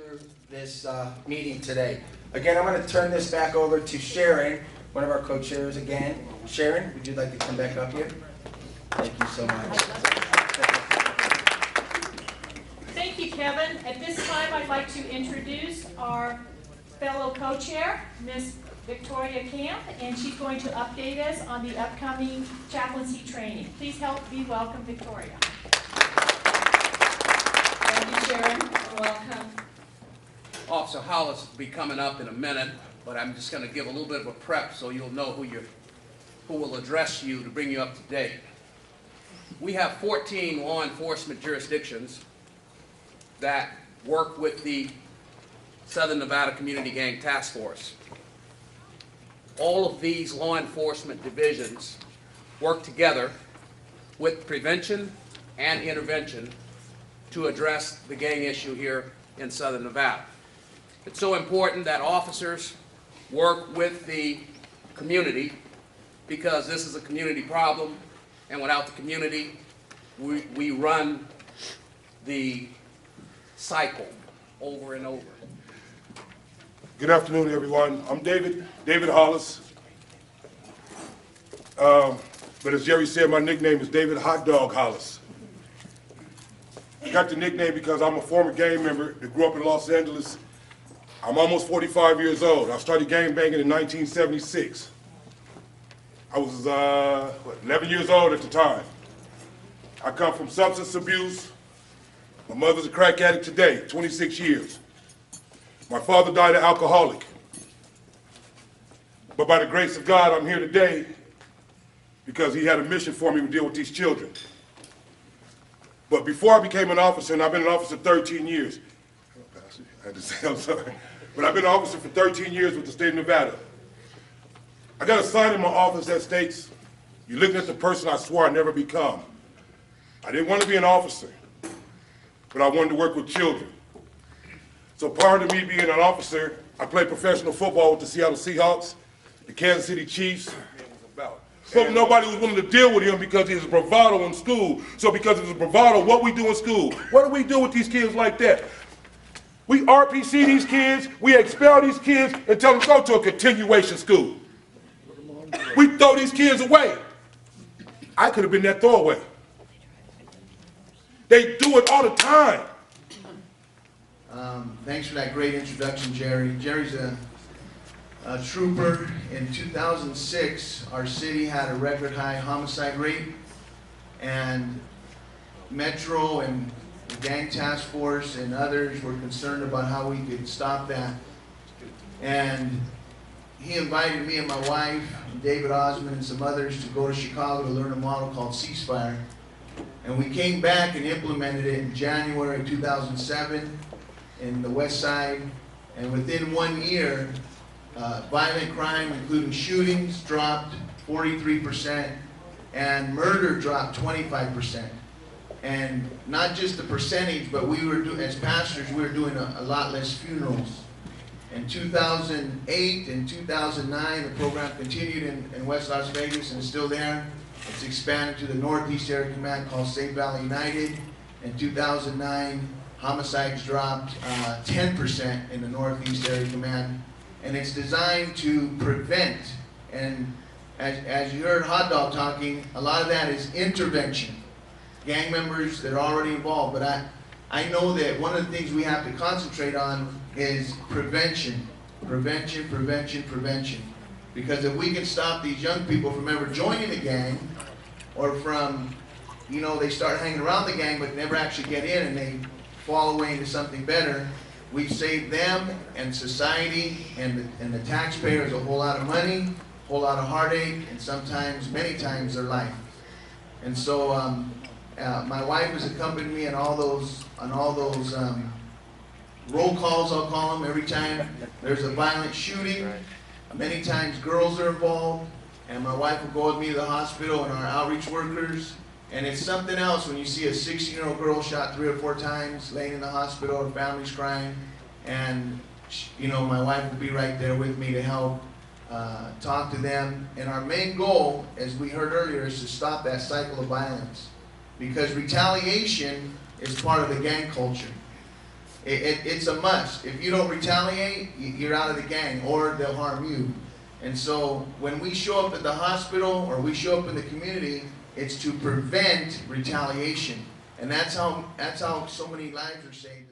through this meeting today. Again, I'm going to turn this back over to Sharon, one of our co-chairs again. Sharon, would you like to come back up here? Thank you so much. Thank you, Kevin. At this time, I'd like to introduce our fellow co-chair, Ms. Victoria Camp, and she's going to update us on the upcoming chaplaincy training. Please help me welcome Victoria. Thank you, Sharon. Welcome. Officer Hollis will be coming up in a minute, but I'm just going to give a little bit of a prep so you'll know who will address you to bring you up to date. We have 14 law enforcement jurisdictions that work with the Southern Nevada Community Gang Task Force. All of these law enforcement divisions work together with prevention and intervention to address the gang issue here in Southern Nevada. It's so important that officers work with the community because this is a community problem, and without the community, we run the cycle over and over. Good afternoon, everyone. I'm David Hollis. But as Jerry said, my nickname is David Hot Dog Hollis. I got the nickname because I'm a former gang member that grew up in Los Angeles. I'm almost 45 years old. I started gang banging in 1976. I was 11 years old at the time. I come from substance abuse. My mother's a crack addict today, 26 years. My father died an alcoholic. But by the grace of God, I'm here today because he had a mission for me to deal with these children. But before I became an officer, and I've been an officer 13 years, I had to say, I'm sorry, but I've been an officer for 13 years with the state of Nevada. I got a sign in my office that states, "You're looking at the person I swore I'd never become." I didn't want to be an officer, but I wanted to work with children. So prior to me being an officer, I played professional football with the Seattle Seahawks, the Kansas City Chiefs. But nobody was willing to deal with him because he was bravado in school. So because of his bravado, what we do in school? What do we do with these kids like that? We RPC these kids, we expel these kids, and tell them to go to a continuation school. We throw these kids away. I could have been that throwaway. They do it all the time. Thanks for that great introduction, Jerry. Jerry's a trooper. In 2006, our city had a record high homicide rate, and Metro and the Gang Task Force and others were concerned about how we could stop that. And he invited me and my wife, and David Osmond and some others to go to Chicago to learn a model called Ceasefire. And we came back and implemented it in January 2007 in the West Side. And within 1 year, violent crime, including shootings, dropped 43%, and murder dropped 25%. And not just the percentage, but we were doing, as pastors, we were doing a lot less funerals. In 2008 and 2009, the program continued in West Las Vegas and is still there. It's expanded to the Northeast Area Command called Save Valley United. In 2009, homicides dropped 10% in the Northeast Area Command. And it's designed to prevent. And as you heard Hot Dog talking, a lot of that is intervention. Gang members that are already involved. But I know that one of the things we have to concentrate on is prevention. Prevention, prevention, prevention. Because if we can stop these young people from ever joining the gang, or from, you know, they start hanging around the gang but never actually get in and they fall away into something better, we've saved them and society and the taxpayers a whole lot of money, a whole lot of heartache, and sometimes, many times, their life. And so my wife has accompanied me on all those roll calls, I'll call them, every time there's a violent shooting. Many times girls are involved, and my wife will go with me to the hospital and our outreach workers. And it's something else when you see a 16-year-old girl shot 3 or 4 times, laying in the hospital, her family's crying, and you know, my wife will be right there with me to help talk to them. And our main goal, as we heard earlier, is to stop that cycle of violence, because retaliation is part of the gang culture. It's a must. If you don't retaliate, you're out of the gang, or they'll harm you. And so when we show up at the hospital or we show up in the community, it's to prevent retaliation. And that's how so many lives are saved.